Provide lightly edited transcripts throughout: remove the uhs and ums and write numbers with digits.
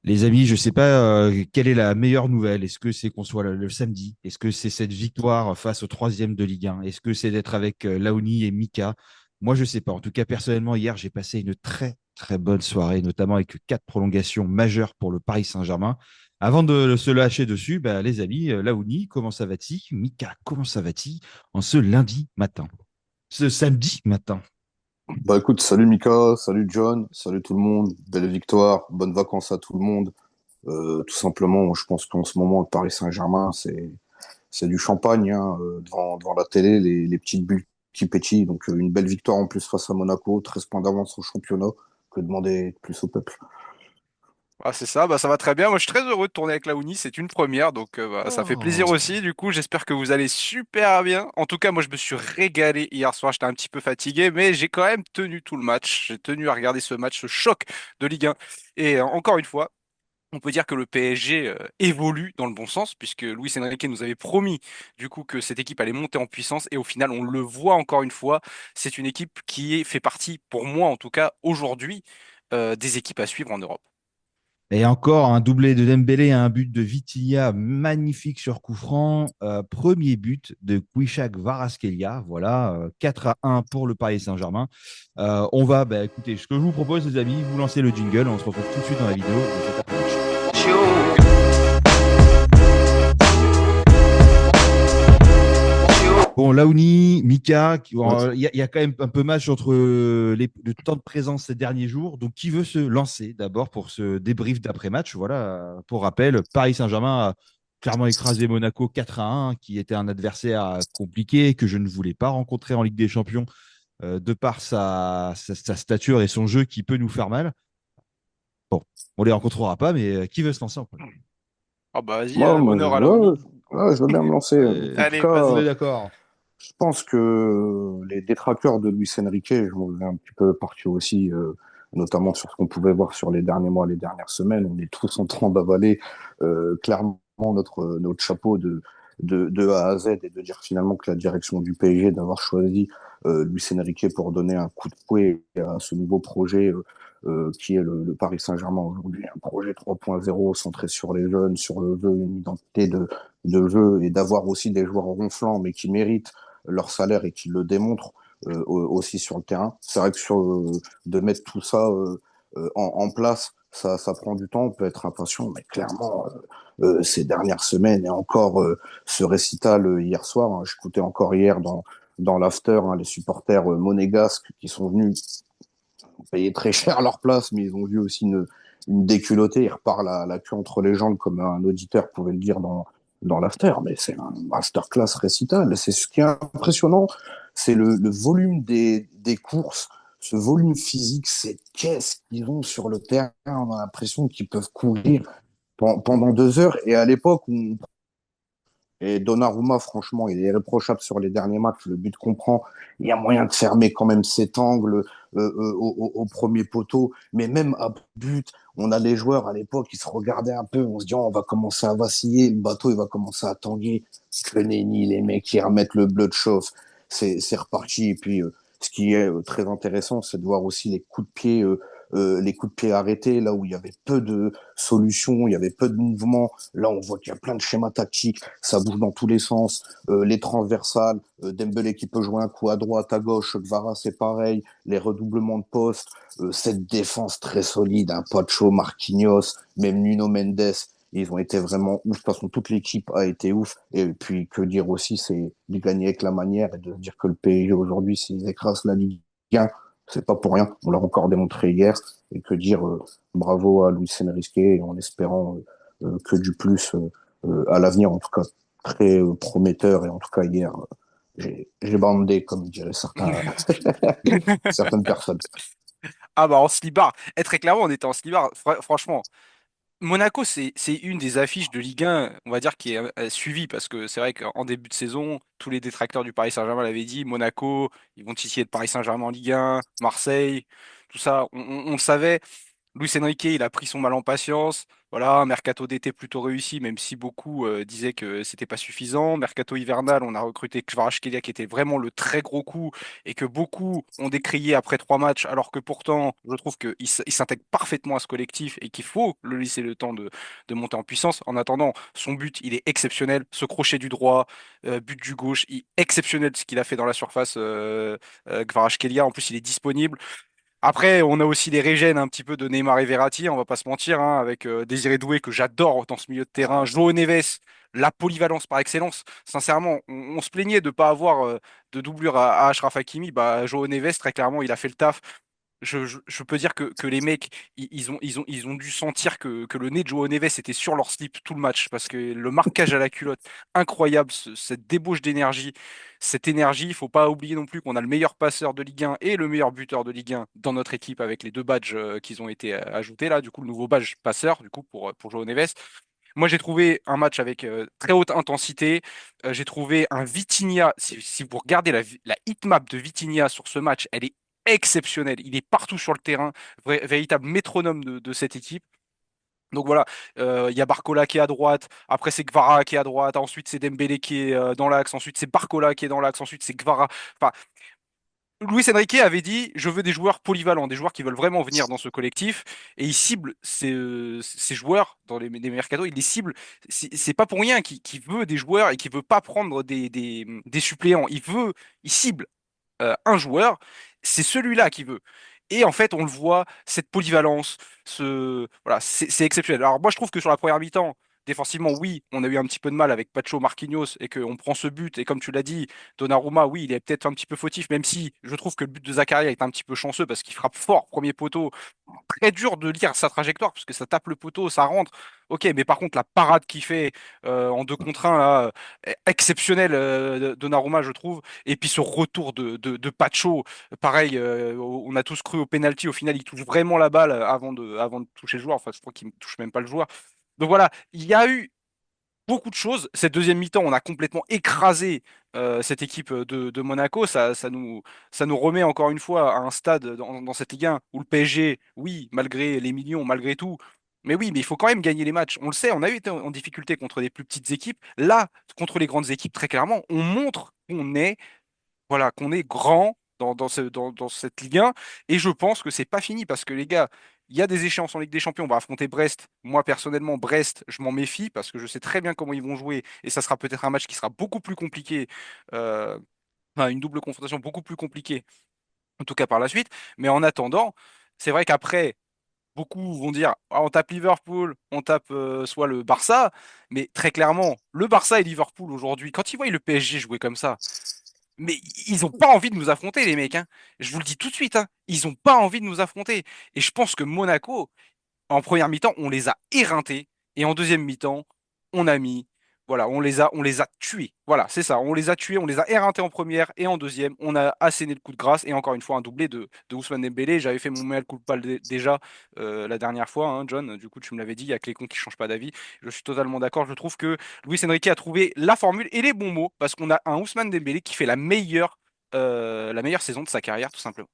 Les amis, je ne sais pas quelle est la meilleure nouvelle. Est-ce que c'est qu'on soit le samedi? Est-ce que c'est cette victoire face au troisième de Ligue 1? Est-ce que c'est d'être avec Laouni et Mika? Moi, je ne sais pas. En tout cas, personnellement, hier, j'ai passé une très, très bonne soirée, notamment avec quatre prolongations majeures pour le Paris Saint-Germain. Avant de se lâcher dessus, bah, les amis, Laouni, comment ça va-t-il? Mika, comment ça va-t-il en ce lundi matin? Ce samedi matin? Bah écoute, salut Mika, salut John, salut tout le monde, belle victoire, bonnes vacances à tout le monde. Tout simplement, je pense qu'en ce moment, le Paris Saint-Germain, c'est du champagne hein, devant la télé, les petites bulles qui pétillent. Donc une belle victoire en plus face à Monaco, 13 points d'avance au championnat, que demander de plus au peuple. Ah, c'est ça, bah, ça va très bien. Moi, je suis très heureux de tourner avec la Uni, c'est une première, donc bah, ça fait plaisir Oh. aussi. Du coup, j'espère que vous allez super bien. En tout cas, moi, je me suis régalé hier soir. J'étais un petit peu fatigué, mais j'ai quand même tenu tout le match. J'ai tenu à regarder ce match, ce choc de Ligue 1. Et encore une fois, on peut dire que le PSG évolue dans le bon sens, puisque Luis Enrique nous avait promis du coup que cette équipe allait monter en puissance, et au final, on le voit encore une fois. C'est une équipe fait partie, pour moi en tout cas, aujourd'hui, des équipes à suivre en Europe. Et encore un doublé de Dembélé, un but de Vitinha magnifique sur coup franc. Premier but de Kouichak Varaskelia. Voilà, 4-1 pour le Paris Saint-Germain. On va, bah, écoutez, ce que je vous propose, les amis, vous lancez le jingle. On se retrouve tout de suite dans la vidéo de cet après-match. Bon, Laouni, Mika, Ouais. il y a quand même un peu match entre le temps de présence ces derniers jours. Donc, qui veut se lancer d'abord pour ce débrief d'après-match? Voilà, pour rappel, Paris Saint-Germain a clairement écrasé Monaco 4-1, qui était un adversaire compliqué que je ne voulais pas rencontrer en Ligue des Champions de par sa stature et son jeu qui peut nous faire mal. Bon, on les rencontrera pas, mais qui veut se lancer en premier? Ah bah vas-y, Moi, honneur à la ouais, Uni. je veux bien me lancer. En tout Allez, On cas, est vas-y. d'accord. je pense que les détracteurs de Luis Enrique, je m'en vais un petit peu partir aussi, notamment sur ce qu'on pouvait voir sur les derniers mois, les dernières semaines. On est tous en train d'avaler clairement notre chapeau de A à Z et de dire finalement que la direction du PSG d'avoir choisi Luis Enrique pour donner un coup de fouet à ce nouveau projet qui est le Paris Saint-Germain aujourd'hui, un projet 3.0 centré sur les jeunes, sur le jeu, une identité de jeu et d'avoir aussi des joueurs ronflants mais qui méritent leur salaire et qui le démontrent aussi sur le terrain. C'est vrai que de mettre tout ça en place, ça prend du temps, on peut être impatient, mais clairement, ces dernières semaines et encore ce récital hier soir, hein, j'écoutais encore hier dans l'after hein, les supporters monégasques qui sont venus payer très cher leur place, mais ils ont vu aussi une déculottée, ils repartent la queue entre les jambes, comme un auditeur pouvait le dire dans l'after, mais c'est un masterclass récital. C'est ce qui est impressionnant, c'est le volume des courses, ce volume physique, cette caisse qu'ils ont sur le terrain. On a l'impression qu'ils peuvent courir pendant 2 heures. Et à l'époque où et Donnarumma, franchement, il est irréprochable sur les derniers matchs. Le but qu'on prend, il y a moyen de fermer quand même cet angle au premier poteau. Mais même à but, on a les joueurs à l'époque, ils se regardaient un peu. On se dit, oh, on va commencer à vaciller. Le bateau, il va commencer à tanguer. Que nenni, les mecs qui remettent le bleu de chauffe. C'est reparti. Et puis, ce qui est très intéressant, c'est de voir aussi les coups de pied arrêtés, là où il y avait peu de solutions, il y avait peu de mouvements. Là, on voit qu'il y a plein de schémas tactiques, ça bouge dans tous les sens. Les transversales, Dembélé qui peut jouer un coup à droite, à gauche, Kvara c'est pareil, les redoublements de poste, cette défense très solide, un Pacho, Marquinhos, même Nuno Mendes, ils ont été vraiment ouf. De toute façon, toute l'équipe a été ouf. Et puis, que dire aussi, c'est de gagner avec la manière et de dire que le PSG aujourd'hui, s'ils écrasent la Ligue 1, c'est pas pour rien. On l'a encore démontré hier. Et que dire, bravo à Luis Enrique, en espérant que du plus à l'avenir, en tout cas très prometteur. Et en tout cas, hier, j'ai bandé, comme diraient certaines personnes. Ah bah en slibard. Et très clairement, on était en slibard. Franchement, Monaco, c'est une des affiches de Ligue 1, on va dire, qui est suivie, parce que c'est vrai qu'en début de saison, tous les détracteurs du Paris Saint-Germain l'avaient dit, Monaco, ils vont titiller de Paris Saint-Germain en Ligue 1, Marseille, tout ça, on le savait. Luis Enrique, il a pris son mal en patience. Voilà, un mercato d'été plutôt réussi, même si beaucoup disaient que c'était pas suffisant. Mercato hivernal, on a recruté Kvaratskhelia qui était vraiment le très gros coup et que beaucoup ont décrié après 3 matchs, alors que pourtant, je trouve qu'il s'intègre parfaitement à ce collectif et qu'il faut le laisser le temps de monter en puissance. En attendant, son but, il est exceptionnel. Ce crochet du droit, but du gauche, exceptionnel ce qu'il a fait dans la surface, Kvaratskhelia. En plus, il est disponible. Après, on a aussi les régènes un petit peu de Neymar et Verratti, on va pas se mentir, hein, avec Désiré Doué que j'adore dans ce milieu de terrain, João Neves, la polyvalence par excellence. Sincèrement, on se plaignait de pas avoir de doublure à Achraf Hakimi. Bah, João Neves, très clairement, il a fait le taf. Je peux dire que les mecs, ils ont dû sentir que le nez de João Neves était sur leur slip tout le match parce que le marquage à la culotte, incroyable, cette débauche d'énergie, cette énergie. Il faut pas oublier non plus qu'on a le meilleur passeur de Ligue 1 et le meilleur buteur de Ligue 1 dans notre équipe avec les deux badges qui ont été ajoutés là. Du coup, le nouveau badge passeur, du coup, pour João Neves. Moi, j'ai trouvé un match avec très haute intensité. J'ai trouvé un Vitinha. Si vous regardez la hitmap de Vitinha sur ce match, elle est exceptionnelle. Il est partout sur le terrain, véritable métronome de cette équipe. Donc voilà, il y a Barcola qui est à droite, après c'est Kvara qui est à droite, ensuite c'est Dembélé qui est dans l'axe, ensuite c'est Barcola qui est dans l'axe, ensuite c'est Kvara. Enfin, Luis Enrique avait dit, je veux des joueurs polyvalents, des joueurs qui veulent vraiment venir dans ce collectif, et il cible ces joueurs dans les mercatos, il les cible. C'est pas pour rien qu'il veut des joueurs et qu'il veut pas prendre des suppléants. Il cible un joueur, c'est celui-là qu'il veut. Et en fait, on le voit, cette polyvalence, voilà, c'est exceptionnel. Alors moi, je trouve que sur la première mi-temps, défensivement, oui, on a eu un petit peu de mal avec Pacho Marquinhos et qu'on prend ce but. Et comme tu l'as dit, Donnarumma, oui, il est peut-être un petit peu fautif, même si je trouve que le but de Zakaria est un petit peu chanceux parce qu'il frappe fort, premier poteau. Très dur de lire sa trajectoire parce que ça tape le poteau, ça rentre. Ok, mais par contre, la parade qu'il fait en 2 contre 1, là, exceptionnelle de Donnarumma, je trouve. Et puis ce retour de Pacho, pareil, on a tous cru au penalty. Au final, il touche vraiment la balle avant de toucher le joueur. Enfin, je crois qu'il ne touche même pas le joueur. Donc voilà, il y a eu beaucoup de choses. Cette deuxième mi-temps, on a complètement écrasé cette équipe de Monaco. Ça nous remet encore une fois à un stade dans cette Ligue 1 où le PSG, oui, malgré les millions, malgré tout, mais oui, mais il faut quand même gagner les matchs. On le sait, on a eu été en difficulté contre des plus petites équipes. Là, contre les grandes équipes, très clairement, on montre qu'on est grand dans cette Ligue 1. Et je pense que c'est pas fini parce que les gars, il y a des échéances en Ligue des Champions. On va affronter Brest. Moi, personnellement, Brest, je m'en méfie parce que je sais très bien comment ils vont jouer. Et ça sera peut-être un match qui sera beaucoup plus compliqué. Enfin, une double confrontation beaucoup plus compliquée, en tout cas par la suite. Mais en attendant, c'est vrai qu'après, beaucoup vont dire ah, on tape Liverpool, on tape soit le Barça. Mais très clairement, le Barça et Liverpool aujourd'hui, quand ils voient le PSG jouer comme ça, mais ils ont pas envie de nous affronter, les mecs, hein. Je vous le dis tout de suite, hein. Ils ont pas envie de nous affronter. Et je pense que Monaco, en première mi-temps, on les a éreintés. Et en deuxième mi-temps, on a mis, voilà, on les a tués. Voilà, c'est ça. On les a tués, on les a éreintés en première. Et en deuxième, on a asséné le coup de grâce. Et encore une fois, un doublé de Ousmane Dembélé. J'avais fait mon mea culpa déjà la dernière fois, hein, John. Du coup, tu me l'avais dit, il y a que les cons qui changent pas d'avis. Je suis totalement d'accord. Je trouve que Luis Enrique a trouvé la formule et les bons mots. Parce qu'on a un Ousmane Dembélé qui fait la meilleure saison de sa carrière, tout simplement.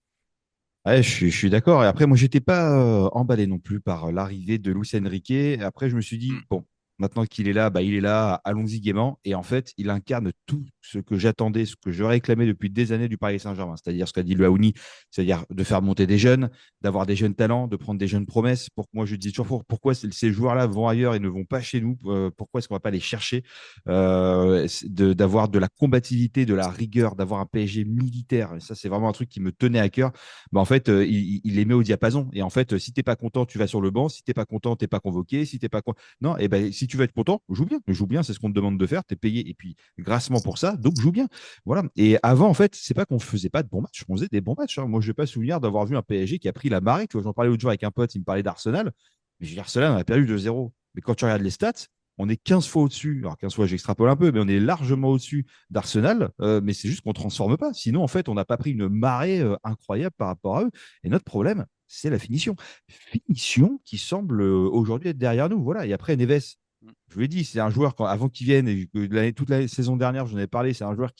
Ouais, je suis d'accord. Et après, moi, j'étais pas emballé non plus par l'arrivée de Luis Enrique. Après, je me suis dit, Mm. bon, maintenant qu'il est là, bah, il est là, allons-y gaiement. Et en fait, il incarne tout ce que j'attendais, ce que je réclamais depuis des années du Paris Saint-Germain. C'est-à-dire ce qu'a dit Aouni, c'est-à-dire de faire monter des jeunes, d'avoir des jeunes talents, de prendre des jeunes promesses. Moi, je dis toujours pourquoi ces joueurs-là vont ailleurs et ne vont pas chez nous. Pourquoi est-ce qu'on va pas les chercher d'avoir de la combativité, de la rigueur, d'avoir un PSG militaire. Et ça, c'est vraiment un truc qui me tenait à cœur. Bah, en fait, il les met au diapason. Et en fait, si t'es pas content, tu vas sur le banc. Si t'es pas content, t'es pas convoqué. Si t'es pas non, et ben si tu veux être content, joue bien. Joue bien, c'est ce qu'on te demande de faire. T'es payé et puis grassement pour ça, donc joue bien. Voilà. Et avant, en fait, c'est pas qu'on faisait pas de bons matchs, on faisait des bons matchs, hein. Moi, je vais pas souvenir d'avoir vu un PSG qui a pris la marée. Tu vois, j'en parlais l'autre jour avec un pote, il me parlait d'Arsenal. Mais je veux dire, Arsenal, on a perdu 2-0. Mais quand tu regardes les stats, on est 15 fois au-dessus. Alors 15 fois, j'extrapole un peu, mais on est largement au-dessus d'Arsenal. Mais c'est juste qu'on ne transforme pas. Sinon, en fait, on n'a pas pris une marée incroyable par rapport à eux. Et notre problème, c'est la finition. Finition qui semble aujourd'hui être derrière nous. Voilà. Et après, Neves, Mm. je vous l'ai dit, c'est un joueur, avant qu'il vienne, et toute la saison dernière, j'en avais parlé, c'est un joueur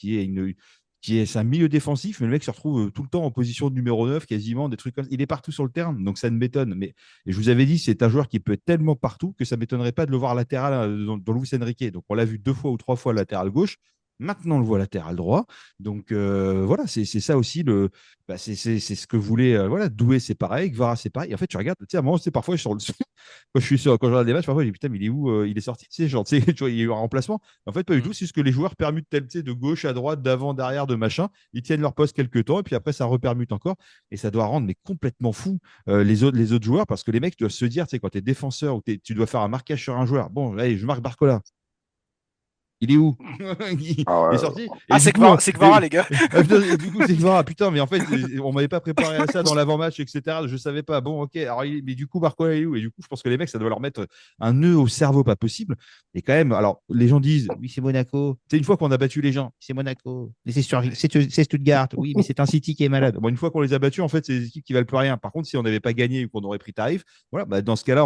c'est un milieu défensif, mais le mec se retrouve tout le temps en position de numéro 9, quasiment, des trucs comme ça. Il est partout sur le terrain, donc ça ne m'étonne. Mais et je vous avais dit, c'est un joueur qui peut être tellement partout que ça ne m'étonnerait pas de le voir latéral dans Luis Enrique. Donc on l'a vu 2 fois ou 3 fois latéral gauche. Maintenant, on le voit latéral droit. Donc voilà, c'est ça aussi c'est ce que voulait voilà, Doué, c'est pareil, Gvara, c'est pareil. Et en fait, tu regardes, tu sais, à un moment, c'est parfois sur le quand je regarde des matchs, parfois je dis putain, mais il est où il est sorti, tu sais, genre, tu sais, tu vois, il y a eu un remplacement. En fait, pas du Mm. tout, c'est ce que les joueurs permutent tu sais, de gauche à droite, d'avant, derrière, de machin. Ils tiennent leur poste quelques temps et puis après, ça repermute encore. Et ça doit rendre mais complètement fou les autres joueurs parce que les mecs doivent se dire, tu sais, quand tu es défenseur ou tu dois faire un marquage sur un joueur, bon, allez, je marque Barcola. Il est où? Il Ah est ouais, sorti. Et Ah, du coup, C'est Kvara, les gars. putain, du coup, c'est Kvara. Putain, mais en fait, on m'avait pas préparé à ça dans l'avant-match, etc. Je savais pas. Bon, ok. Alors, mais du coup, Barcola est où? Et du coup, je pense que les mecs, ça doit leur mettre un nœud au cerveau, pas possible. Et quand même, alors, les gens disent, oui, c'est Monaco. C'est une fois qu'on a battu les gens, c'est Monaco. Mais c'est Stuttgart. Oui, mais c'est un City qui est malade. Bon, une fois qu'on les a battus, en fait, c'est des équipes qui valent plus rien. Par contre, si on n'avait pas gagné ou qu'on aurait pris tarif, voilà, bah, dans ce cas-là,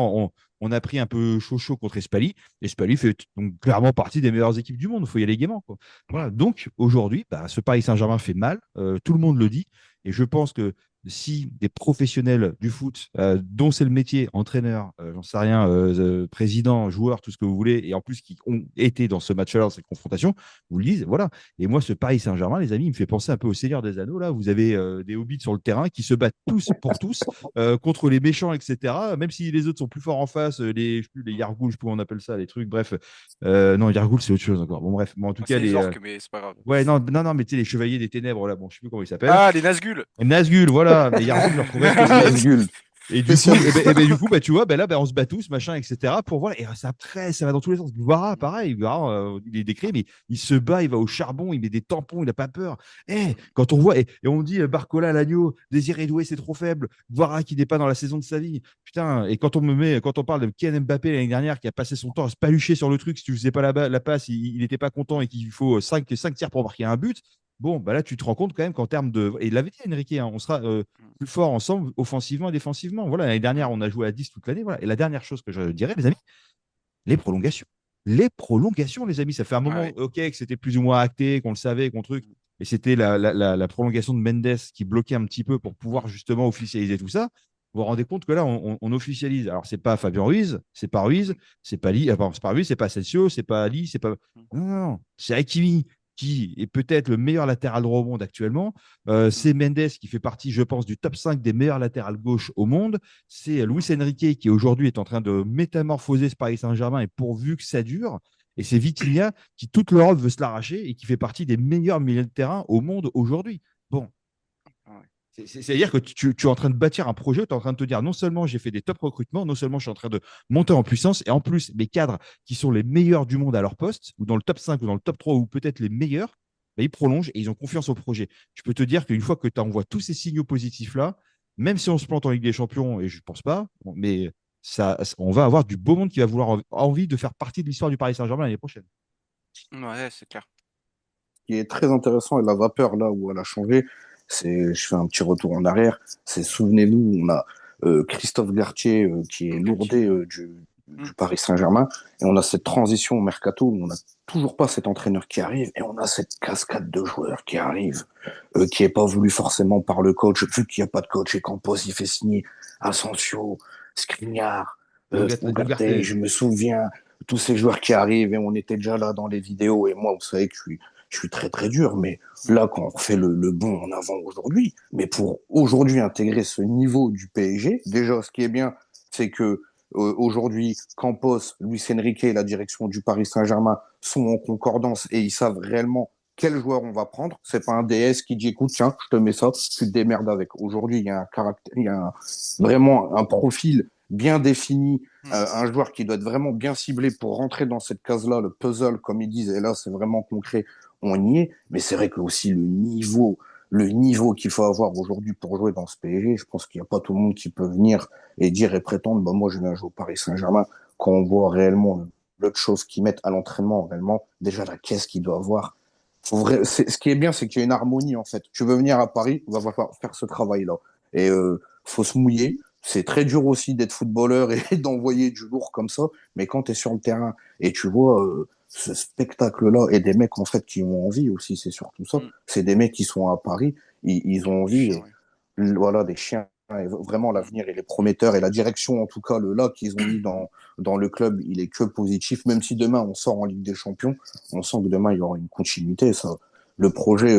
on a pris un peu chaud contre Espali. Et Spally fait donc clairement partie des meilleures équipes du monde. Il faut y aller gaiement, quoi. Voilà. Donc aujourd'hui, bah, ce Paris Saint-Germain fait mal. Tout le monde le dit. Et je pense que si des professionnels du foot, dont c'est le métier, entraîneur, j'en sais rien, président, joueur, tout ce que vous voulez, et en plus qui ont été dans ce match-là, dans cette confrontation, vous le disent, voilà. Et moi, ce Paris Saint-Germain, les amis, il me fait penser un peu au Seigneur des Anneaux. Là, vous avez des hobbits sur le terrain qui se battent tous pour tous contre les méchants, etc. Même si les autres sont plus forts en face, je sais plus, les Yargouls, je sais pas comment on appelle ça, les trucs, bref. Non, Yargouls, c'est autre chose encore. Bon, bref. Bon, en tout C'est cas, les orques, mais c'est pas grave. ouais, non, non, non, mais tu sais, les Chevaliers des Ténèbres, là, bon, je sais plus comment ils s'appellent. Ah, les Nazgûl. Nazgûl, voilà. Mais Yargouls, je le retrouvais spécial. Nazgûl, Et du coup, spécialiste. du coup, bah, tu vois, bah, là, bah, on se bat tous, machin, etc. Pour voir. Et ça va dans tous les sens. Guevara, pareil. Guevara, il est décrit, mais il se bat, il va au charbon, il met des tampons, il n'a pas peur. Quand on voit, et on dit Barcola, l'agneau, Désiré Doué, c'est trop faible. Guevara qui n'est pas dans la saison de sa vie. Putain, et quand on parle de Kylian Mbappé l'année dernière qui a passé son temps à se palucher sur le truc, si tu faisais pas la passe, il n'était pas content et qu'il faut 5 tirs pour marquer un but. Bon, bah là, tu te rends compte quand même qu'en termes de. Et il l'avait dit, Enrique, hein, on sera plus forts ensemble, offensivement et défensivement. Voilà, l'année dernière, on a joué à 10 toute l'année. Voilà. Et la dernière chose que je dirais, les amis, les prolongations. Les prolongations, les amis, ça fait un Ah moment, ouais. ok, que c'était plus ou moins acté, qu'on le savait, qu'on truc. Et c'était la prolongation de Mendes qui bloquait un petit peu pour pouvoir justement officialiser tout ça. Vous vous rendez compte que là, on officialise. Alors, c'est pas Fabien Ruiz, c'est pas Ruiz, c'est pas Ali, pardon, c'est pas Ruiz, c'est pas Asensio, c'est pas Ali, c'est pas. Non, non, non. C'est Hakimi qui est peut-être le meilleur latéral droit au monde actuellement. C'est Mendes qui fait partie, je pense, du top 5 des meilleurs latérales gauche au monde. C'est Luis Enrique qui aujourd'hui est en train de métamorphoser ce Paris Saint-Germain et pourvu que ça dure. Et c'est Vitinha qui, toute l'Europe veut se l'arracher et qui fait partie des meilleurs milieux de terrain au monde aujourd'hui. Bon, c'est-à-dire que tu es en train de bâtir un projet, tu es en train de te dire non seulement j'ai fait des top recrutements, non seulement je suis en train de monter en puissance, et en plus, mes cadres qui sont les meilleurs du monde à leur poste, ou dans le top 5, ou dans le top 3, ou peut-être les meilleurs, bah, ils prolongent et ils ont confiance au projet. Je peux te dire qu'une fois que tu envoies tous ces signaux positifs-là, même si on se plante en Ligue des Champions, et je ne pense pas, mais on va avoir du beau monde qui va vouloir envie de faire partie de l'histoire du Paris Saint-Germain l'année prochaine. Ouais, c'est clair. Ce qui est très intéressant, et la vapeur, là où elle a changé, je fais un petit retour en arrière, c'est, souvenez-vous, on a Christophe Galtier qui est lourdé Mm. du Paris Saint-Germain, et on a cette transition au mercato où on n'a toujours pas cet entraîneur qui arrive, et on a cette cascade de joueurs qui arrivent, qui est pas voulu forcément par le coach, vu qu'il n'y a pas de coach, et Campos, il fait signer Asensio, Skriniar, Ugarte, Ugarte. je me souviens, tous ces joueurs qui arrivent, et on était déjà là dans les vidéos, et moi, vous savez que je suis très très dur, mais là, quand on fait le bond en avant aujourd'hui, mais pour aujourd'hui intégrer ce niveau du PSG, déjà, ce qui est bien, c'est que aujourd'hui, Campos, Luis Enrique et la direction du Paris Saint-Germain sont en concordance et ils savent réellement quel joueur on va prendre. C'est pas un DS qui dit écoute, tiens, je te mets ça, tu te démerdes avec. Aujourd'hui, il y a un caractère, vraiment un profil bien défini, un joueur qui doit être vraiment bien ciblé pour rentrer dans cette case-là, le puzzle, comme ils disent, et là, c'est vraiment concret, on y est. Mais c'est vrai que aussi le niveau qu'il faut avoir aujourd'hui pour jouer dans ce PSG, je pense qu'il n'y a pas tout le monde qui peut venir et dire et prétendre, bah, moi, je viens jouer au Paris Saint-Germain, quand on voit réellement l'autre chose qu'ils mettent à l'entraînement, réellement, déjà la caisse qu'il doit avoir. Ce qui est bien, c'est qu'il y a une harmonie, en fait. Tu veux venir à Paris, on va faire ce travail-là. Et faut se mouiller. C'est très dur aussi d'être footballeur et d'envoyer du lourd comme ça, mais quand tu es sur le terrain et tu vois ce spectacle-là et des mecs en fait qui ont envie aussi, c'est surtout ça. Mm. C'est des mecs qui sont à Paris, ils ont Des envie, chiens, et ouais. voilà, des chiens. Et vraiment, Mm. l'avenir, il est prometteur et la direction, en tout cas, le là qu'ils ont mis dans le club, il est que positif. Même si demain on sort en Ligue des Champions, on sent que demain il y aura une continuité. Ça, le projet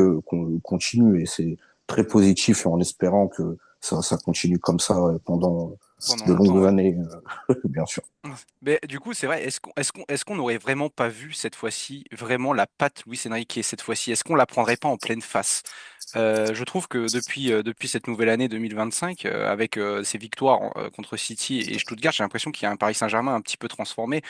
continue et c'est très positif et en espérant que ça continue comme ça pendant Pendant de longtemps, longues ouais. années, bien sûr. Mais du coup, c'est vrai, est-ce qu'on n'aurait vraiment pas vu cette fois-ci vraiment la patte Luis Enrique cette fois-ci? Est-ce qu'on la prendrait pas en pleine face? Je trouve que depuis cette nouvelle année 2025, avec ces victoires contre City et Stuttgart, j'ai l'impression qu'il y a un Paris Saint-Germain un petit peu transformé.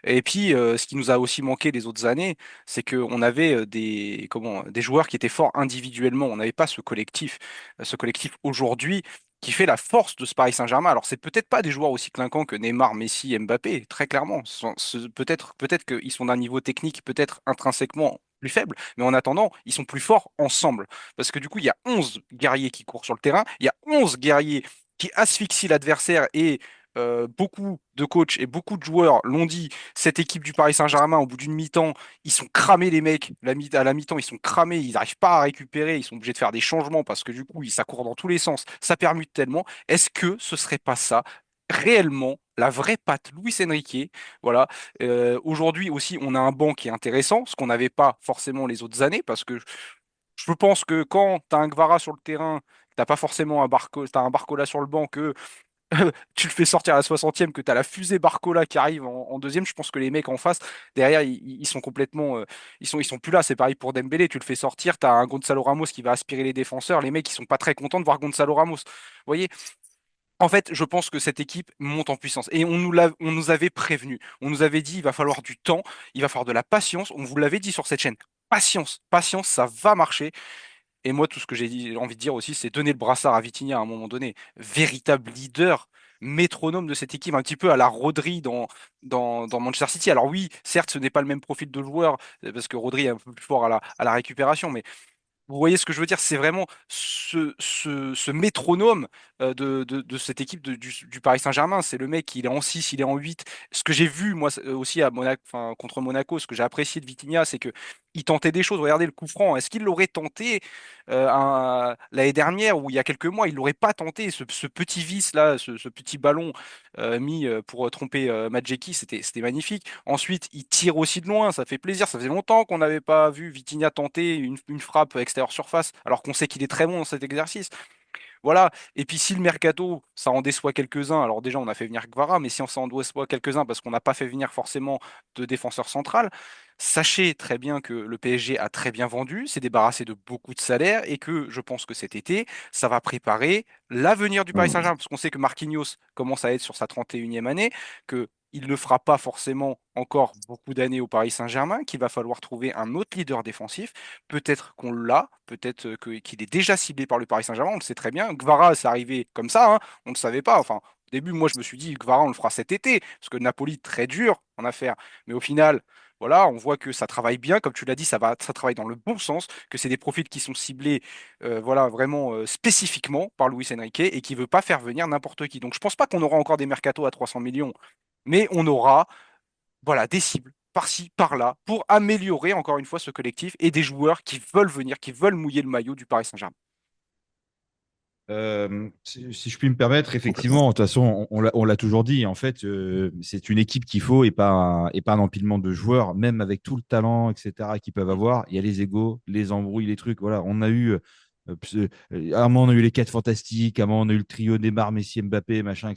Et puis, ce qui nous a aussi manqué les autres années, c'est qu'on avait des joueurs qui étaient forts individuellement. On n'avait pas ce collectif aujourd'hui qui fait la force de ce Paris Saint-Germain. Alors, c'est peut-être pas des joueurs aussi clinquants que Neymar, Messi, Mbappé, très clairement. Peut-être qu'ils sont d'un niveau technique peut-être intrinsèquement plus faible, mais en attendant, ils sont plus forts ensemble. Parce que du coup, il y a 11 guerriers qui courent sur le terrain, il y a 11 guerriers qui asphyxient l'adversaire et beaucoup de coachs et beaucoup de joueurs l'ont dit, cette équipe du Paris Saint-Germain, au bout d'une mi-temps, ils sont cramés, les mecs. À la mi-temps, ils sont cramés, ils n'arrivent pas à récupérer, ils sont obligés de faire des changements parce que du coup, ça court dans tous les sens, ça permute tellement. Est-ce que ce serait pas ça, réellement, la vraie patte Luis Enrique? Voilà. Aujourd'hui aussi, on a un banc qui est intéressant, ce qu'on n'avait pas forcément les autres années, parce que je pense que quand tu as un Gvara sur le terrain, t'as pas forcément t'as un Barcola sur le banc, que tu le fais sortir à la 60e, que tu as la fusée Barcola qui arrive en deuxième, je pense que les mecs en face, derrière, ils sont complètement. Ils sont plus là. C'est pareil pour Dembélé. Tu le fais sortir, tu as un Gonzalo Ramos qui va aspirer les défenseurs. Les mecs, ils sont pas très contents de voir Gonzalo Ramos. Vous voyez? En fait, je pense que cette équipe monte en puissance. Et on nous avait prévenu. On nous avait dit, il va falloir du temps, il va falloir de la patience. On vous l'avait dit sur cette chaîne. Patience, patience, ça va marcher. Et moi, tout ce que envie de dire aussi, c'est donner le brassard à Vitinha à un moment donné. Véritable leader, métronome de cette équipe, un petit peu à la Rodri dans Manchester City. Alors oui, certes, ce n'est pas le même profil de joueur, parce que Rodri est un peu plus fort à la récupération, mais vous voyez ce que je veux dire? C'est vraiment ce métronome de cette équipe du Paris Saint-Germain. C'est le mec, il est en 6, il est en 8. Ce que j'ai vu, moi, aussi à Monaco, enfin, contre Monaco, ce que j'ai apprécié de Vitinha, c'est que il tentait des choses. Regardez le coup franc. Est-ce qu'il l'aurait tenté l'année dernière ou il y a quelques mois? Il l'aurait pas tenté. Ce petit vice-là, ce petit ballon mis pour tromper Madjeki, c'était magnifique. Ensuite, il tire aussi de loin, ça fait plaisir. Ça faisait longtemps qu'on n'avait pas vu Vitinha tenter une frappe extérieure surface, alors qu'on sait qu'il est très bon dans cet exercice. Voilà. Et puis si le mercato, ça en déçoit quelques-uns, alors déjà on a fait venir Gvara, mais si on s'en déçoit quelques-uns parce qu'on n'a pas fait venir forcément de défenseur central, sachez très bien que le PSG a très bien vendu, s'est débarrassé de beaucoup de salaires et que je pense que cet été, ça va préparer l'avenir du Paris Mm. Saint-Germain, parce qu'on sait que Marquinhos commence à être sur sa 31e année, que il ne fera pas forcément encore beaucoup d'années au Paris Saint-Germain, qu'il va falloir trouver un autre leader défensif. Peut-être qu'on l'a, peut-être qu'il est déjà ciblé par le Paris Saint-Germain, on le sait très bien. Gvara, c'est arrivé comme ça, hein, on ne le savait pas. Enfin, au début, moi, je me suis dit, Gvara, on le fera cet été, parce que Napoli, très dur en affaire. Mais au final, voilà, on voit que ça travaille bien, comme tu l'as dit, ça travaille dans le bon sens, que c'est des profils qui sont ciblés, voilà, vraiment spécifiquement par Luis Enrique et qui veut pas faire venir n'importe qui. Donc, je pense pas qu'on aura encore des mercatos à 300 millions, mais on aura, voilà, des cibles par-ci, par-là, pour améliorer encore une fois ce collectif et des joueurs qui veulent venir, qui veulent mouiller le maillot du Paris Saint-Germain. Si je puis me permettre, Complètement. effectivement, de toute façon, on l'a toujours dit, en fait, c'est une équipe qu'il faut et pas un empilement de joueurs, même avec tout le talent, etc., qu'ils peuvent Mm. avoir. Il y a les égos, les embrouilles, les trucs. Voilà, on a eu, à un moment, on a eu les quatre fantastiques, à un moment, on a eu le trio Neymar, Messi, Mbappé, machin.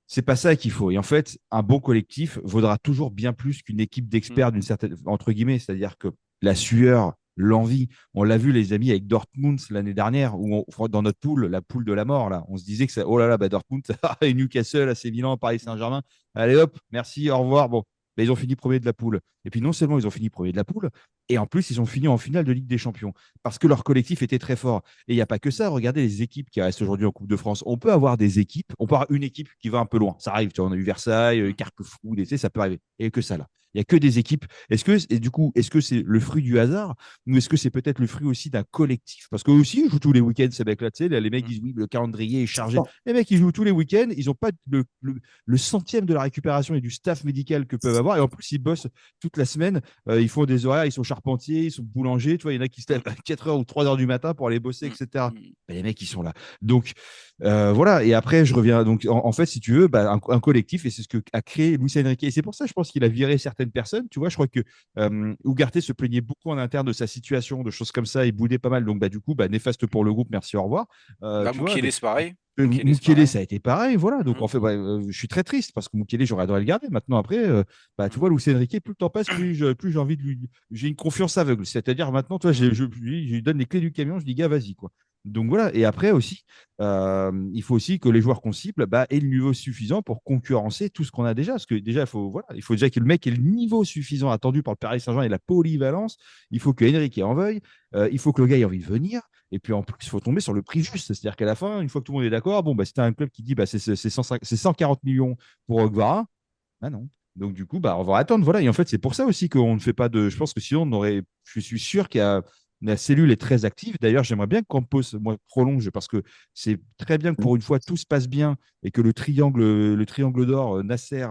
C'est pas ça qu'il faut. Et en fait, un bon collectif vaudra toujours bien plus qu'une équipe Mm. d'experts d'une certaine, entre guillemets. C'est-à-dire que la sueur, l'envie, on l'a vu, les amis, avec Dortmund l'année dernière, dans notre poule, la poule de la mort, là, on se disait que ça, oh là là, bah Dortmund, et Newcastle, AC Milan, Paris Saint-Germain, allez hop, merci, au revoir. Bon, bah, ils ont fini premier de la poule. Et puis non seulement ils ont fini premier de la poule, et en plus ils ont fini en finale de Ligue des Champions parce que leur collectif était très fort. Et il n'y a pas que ça. Regardez les équipes qui restent aujourd'hui en Coupe de France. On peut avoir des équipes, on peut avoir une équipe qui va un peu loin. Ça arrive, tu vois, on a eu Versailles, Mm. Carquefou, tu sais, ça peut arriver. Et que ça là. Il y a que des équipes. Et du coup, est-ce que c'est le fruit du hasard ou est-ce que c'est peut-être le fruit aussi d'un collectif? Parce qu'eux aussi, ils jouent tous les week-ends, ces mecs-là. Tu sais, les mecs Mm. disent oui, le calendrier est C'est chargé. ça. Les mecs, ils jouent tous les week-ends. Ils n'ont pas le centième de la récupération et du staff médical que peuvent avoir. Et en plus, ils bossent toute la semaine. Ils font des horaires. Ils sont charpentiers, ils sont boulangers. Tu vois, il y en a qui se lèvent Mm. à 4 heures ou 3 heures du matin pour aller bosser, Mm. etc. Mm. Ben, les mecs, ils sont là. Donc, voilà. Et après, je reviens. Donc, en fait, si tu veux, bah, un collectif, et c'est ce que a créé Luis Enrique. Et c'est pour ça, je pense qu'il a viré certaines personnes. Tu vois, je crois que Ugarte se plaignait beaucoup en interne de sa situation, de choses comme ça. Il boudait pas mal. Donc, bah, du coup, bah, néfaste pour le groupe. Merci, au revoir. Bah, Tu vois, Mukiele, mais c'est pareil. Mukiele, c'est Mukele, pareil. ça a été pareil, voilà. Donc Mm. en fait, bah, je suis très triste parce que Mukele, j'aurais adoré le garder. Maintenant, après, bah, tu Mm. vois, Luis Enrique, plus le temps passe, plus j'ai envie de lui. J'ai une confiance aveugle. C'est-à-dire maintenant, toi, Mm. je lui donne les clés du camion, je dis, gars, vas-y, quoi. Donc voilà. Et après aussi, il faut aussi que les joueurs qu'on cible bah, aient le niveau suffisant pour concurrencer tout ce qu'on a déjà. Parce que déjà, il faut déjà que le mec ait le niveau suffisant attendu par le Paris Saint-Germain et la polyvalence. Il faut que Enrique en veuille. Il faut que le gars ait envie de venir. Et puis en plus, il faut tomber sur le prix juste. C'est-à-dire qu'à la fin, une fois que tout le monde est d'accord, bon, bah, si tu as un club qui dit bah, c'est 140 millions pour Ogvara, bah non. Donc du coup, bah, on va attendre. Voilà. Et en fait, c'est pour ça aussi qu'on ne fait pas de. Je pense que sinon, on aurait. Je suis sûr qu'il y a. La cellule est très active. D'ailleurs, j'aimerais bien qu'on pose, moi, prolonge parce que c'est très bien que pour une fois tout se passe bien et que le triangle d'or, Nasser,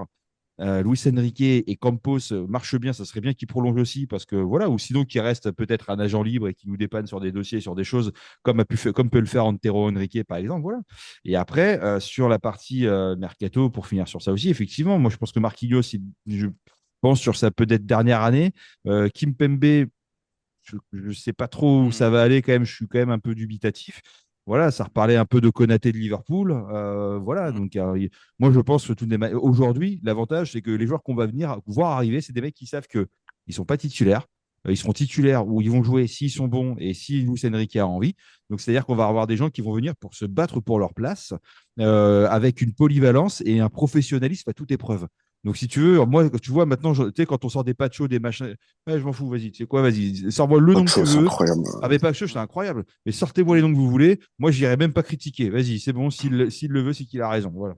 Luis Enrique et Campos marchent bien, ça serait bien qu'ils prolongent aussi parce que voilà, ou sinon qu'il reste peut-être un agent libre et qui nous dépanne sur des dossiers, sur des choses comme peut le faire Antero Henrique par exemple, voilà. Et après sur la partie mercato pour finir sur ça aussi, effectivement, moi je pense que Marquinhos, je pense sur sa peut-être dernière année, Kim Pembe, je ne sais pas trop où ça Mm. va aller quand même. Je suis quand même un peu dubitatif. Voilà, ça reparlait un peu de Konaté de Liverpool. Voilà, Mm. donc moi je pense que aujourd'hui, l'avantage, c'est que les joueurs qu'on va venir voir arriver, c'est des mecs qui savent qu'ils ne sont pas titulaires. Ils seront titulaires ou ils vont jouer s'ils sont bons et si Luis Enrique a envie. Donc c'est-à-dire qu'on va avoir des gens qui vont venir pour se battre pour leur place avec une polyvalence et un professionnalisme à toute épreuve. Donc, si tu veux, moi, tu vois, maintenant, tu sais, quand on sort des patchos, des machins, ouais, je m'en fous, vas-y, tu sais quoi, vas-y, sors-moi le nom que tu Autre chose, c'est veux. incroyable. Ah, mais pas que c'est incroyable. Mais sortez-moi les Mm. noms que vous voulez. Moi, j'irai même pas critiquer. Vas-y, c'est bon, s'il le veut, c'est qu'il a raison. Voilà.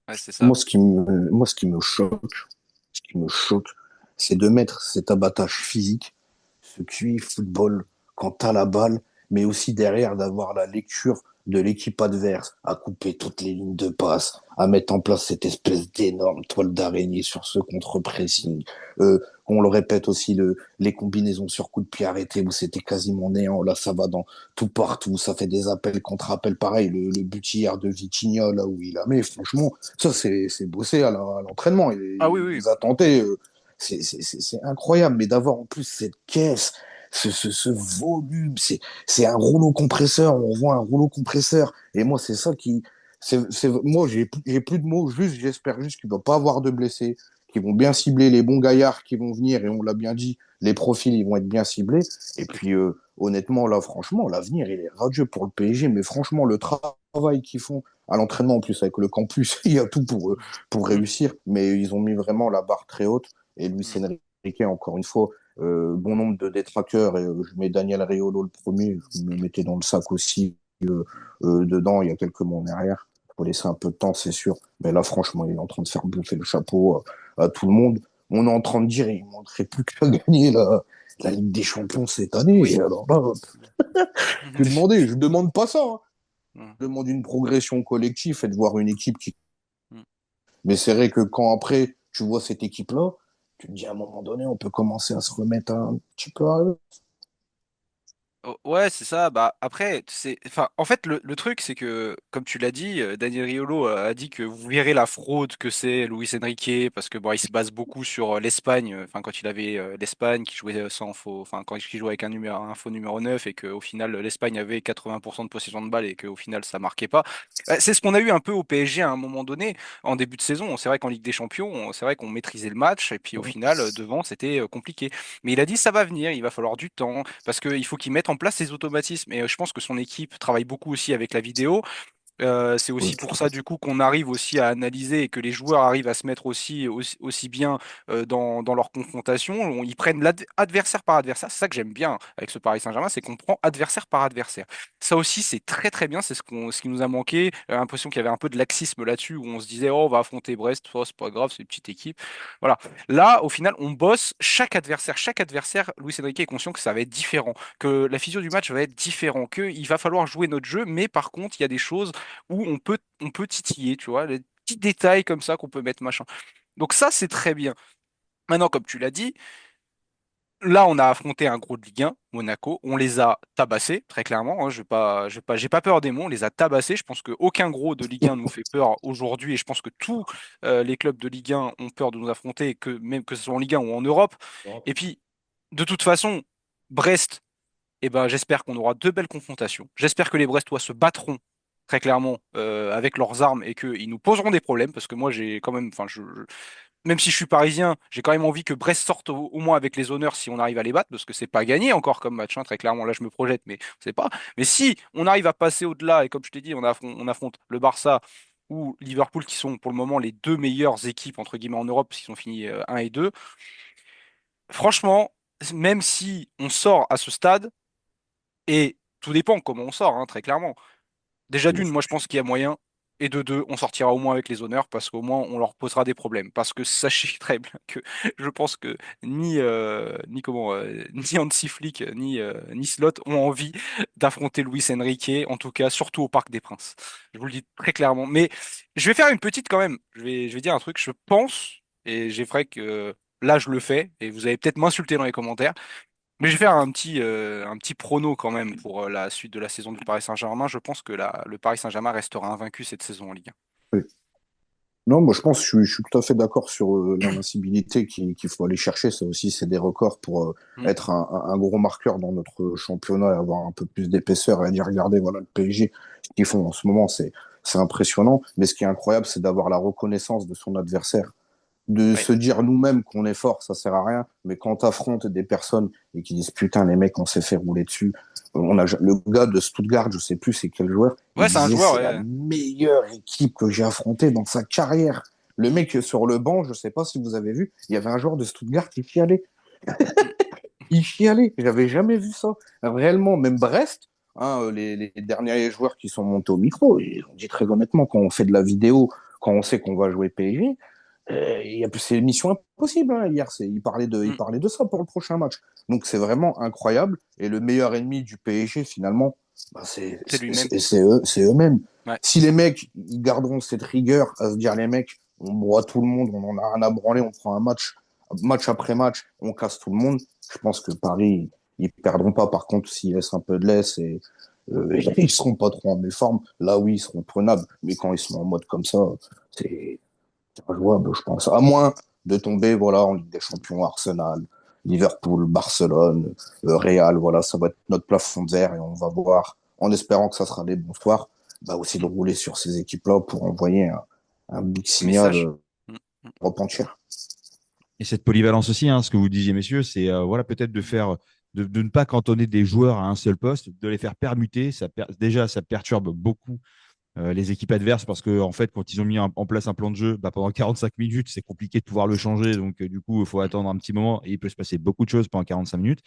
Ouais, c'est ça. Moi, ce qui me choque, c'est de mettre cet abattage physique, ce QI football quand t'as la balle, mais aussi derrière d'avoir la lecture de l'équipe adverse, à couper toutes les lignes de passe, à mettre en place cette espèce d'énorme toile d'araignée sur ce contre-pressing. On le répète aussi, les combinaisons sur coup de pied arrêté où c'était quasiment néant. Là, ça va dans tout partout. Ça fait des appels contre appels. Pareil, le but hier de Vitinha, là où il a mis, franchement, ça, c'est bossé à l'entraînement. Ah oui, Il oui. les a tentés. C'est incroyable. Mais d'avoir en plus cette caisse, ce volume, c'est un rouleau compresseur. On voit un rouleau compresseur. Et moi, c'est ça qui. Moi, j'ai plus de mots. Juste, j'espère juste qu'il ne va pas avoir de blessés, qu'ils vont bien cibler les bons gaillards qui vont venir. Et on l'a bien dit, les profils, ils vont être bien ciblés. Et puis, honnêtement, là, franchement, l'avenir, il est radieux pour le PSG. Mais franchement, le travail qu'ils font à l'entraînement, en plus, avec le campus, il y a tout pour Mm. réussir. Mais ils ont mis vraiment la barre très haute. Et Luis Mm. Enrique, encore une fois, bon nombre de détracteurs, et je mets Daniel Riolo le premier, je me mettais dans le sac aussi dedans il y a quelques mois en arrière. Il faut laisser un peu de temps, c'est sûr. Mais là, franchement, il est en train de faire bouffer le chapeau à tout le monde. On est en train de dire il ne manquerait plus qu'à gagner la Ligue des Champions cette année. Et Oui. alors là, je ne demande pas ça. Hein. Mm. Je demande une progression collective et de voir une équipe qui. Mm. Mais c'est vrai que quand après, tu vois cette équipe-là, tu te dis à un moment donné, on peut commencer à se remettre un petit peu à eux. Oh, ouais, c'est ça. Bah après, enfin, en fait, le truc, c'est que, comme tu l'as dit, Daniel Riolo a dit que vous verrez la fraude que c'est Luis Enrique, parce que bon, il se base beaucoup sur l'Espagne. Enfin, quand il avait l'Espagne qui jouait sans faux, enfin, quand il jouait avec un faux numéro 9 et qu'au final l'Espagne avait 80% de possession de balle et qu'au final ça marquait pas. C'est ce qu'on a eu un peu au PSG à un moment donné en début de saison. C'est vrai qu'en Ligue des Champions, c'est vrai qu'on maîtrisait le match et puis au final devant c'était compliqué. Mais il a dit ça va venir, il va falloir du temps parce qu'il faut qu'il mette en place ses automatismes. Et je pense que son équipe travaille beaucoup aussi avec la vidéo. C'est aussi Oui. pour ça du coup qu'on arrive aussi à analyser et que les joueurs arrivent à se mettre aussi bien dans leur confrontation. Ils prennent adversaire par adversaire. C'est ça que j'aime bien avec ce Paris Saint-Germain, c'est qu'on prend adversaire par adversaire. Ça aussi, c'est très très bien. C'est ce qui nous a manqué. L'impression qu'il y avait un peu de laxisme là-dessus où on se disait, oh, on va affronter Brest, oh, c'est pas grave, c'est une petite équipe. Voilà. Là, au final, on bosse chaque adversaire. Chaque adversaire, Luis Enrique est conscient que ça va être différent, que la physio du match va être différent, qu'il va falloir jouer notre jeu, mais par contre, il y a des choses où on peut titiller, tu vois, les petits détails comme ça qu'on peut mettre machin. Donc ça, c'est très bien. Maintenant, comme tu l'as dit, là, on a affronté un gros de Ligue 1, Monaco. On les a tabassés, très clairement. Hein. J'ai pas peur des mots. On les a tabassés. Je pense qu'aucun gros de Ligue 1 nous fait peur aujourd'hui. Et je pense que tous les clubs de Ligue 1 ont peur de nous affronter, que même que ce soit en Ligue 1 ou en Europe. Et puis, de toute façon, Brest, eh ben, j'espère qu'on aura deux belles confrontations. J'espère que les Brestois se battront très clairement avec leurs armes et qu'ils nous poseront des problèmes parce que moi j'ai quand même, enfin même si je suis parisien, j'ai quand même envie que Brest sorte au moins avec les honneurs si on arrive à les battre parce que c'est pas gagné encore comme match, hein, très clairement. Là je me projette, mais c'est pas. Mais si on arrive à passer au-delà et comme je t'ai dit, on affronte le Barça ou Liverpool qui sont pour le moment les deux meilleures équipes entre guillemets en Europe, parce qu'ils ont fini 1 et 2. Franchement, même si on sort à ce stade, et tout dépend comment on sort, hein, très clairement. Déjà d'une, moi je pense qu'il y a moyen. Et de deux, on sortira au moins avec les honneurs parce qu'au moins on leur posera des problèmes. Parce que sachez très bien que je pense que ni Hansi Flick ni Slot ont envie d'affronter Luis Enrique, en tout cas surtout au Parc des Princes. Je vous le dis très clairement. Mais je vais faire une petite quand même. Je vais dire un truc. Je pense et j'ai vrai que là je le fais et vous allez peut-être m'insulter dans les commentaires. Mais je vais faire un petit prono quand même pour la suite de la saison du Paris Saint-Germain. Je pense que le Paris Saint-Germain restera invaincu cette saison en Ligue 1. Oui. Non, moi je pense, je suis tout à fait d'accord sur l'invincibilité qu'il faut aller chercher. Ça aussi, c'est des records pour Mm. être un gros marqueur dans notre championnat et avoir un peu plus d'épaisseur et à dire, regardez, voilà le PSG, ce qu'ils font en ce moment, c'est impressionnant. Mais ce qui est incroyable, c'est d'avoir la reconnaissance de son adversaire. De Ouais. se dire nous-mêmes qu'on est fort, ça sert à rien. Mais quand tu affrontes des personnes et qui disent putain, les mecs, on s'est fait rouler dessus. Le gars de Stuttgart, je sais plus c'est quel joueur, il Ouais, c'est un disait joueur. c'est la Ouais. meilleure équipe que j'ai affrontée dans sa carrière. Le Mm, mec sur le banc, je sais pas si vous avez vu, il y avait un joueur de Stuttgart qui chialait. mm. Il chialait. J'avais jamais vu ça. Réellement, même Brest, hein, les derniers joueurs qui sont montés au micro, et on dit très honnêtement, quand on fait de la vidéo, quand on sait qu'on va jouer PSG, c'est mission impossible. Hein, hier, il Mm. parlait de ça pour le prochain match. Donc c'est vraiment incroyable. Et le meilleur ennemi du PSG, finalement, bah, C'est lui-même. c'est eux-mêmes. Ouais. Si les mecs ils garderont cette rigueur à se dire les mecs, on broie tout le monde, on en a rien à branler, on prend un match après match, on casse tout le monde. Je pense que Paris, ils perdront pas. Par contre, s'ils laissent un peu de laisse et ils seront pas trop en méforme, là oui, ils seront prenables. Mais quand ils sont en mode comme ça, c'est jouable, je pense. À moins de tomber voilà, en Ligue des Champions, Arsenal, Liverpool, Barcelone, Real, voilà, ça va être notre plafond de verre et on va voir, en espérant que ça sera des bons soirs, bah aussi de Mm. rouler sur ces équipes-là pour envoyer un big signal Message. Mm. Mm. repentir. Et cette polyvalence aussi, hein, ce que vous disiez, messieurs, c'est voilà, peut-être de ne pas cantonner des joueurs à un seul poste, de les faire permuter. Déjà, ça perturbe beaucoup les équipes adverses parce que en fait, quand ils ont mis en place un plan de jeu, bah, pendant 45 minutes, c'est compliqué de pouvoir le changer. Donc, du coup, il faut attendre un petit moment et il peut se passer beaucoup de choses pendant 45 minutes.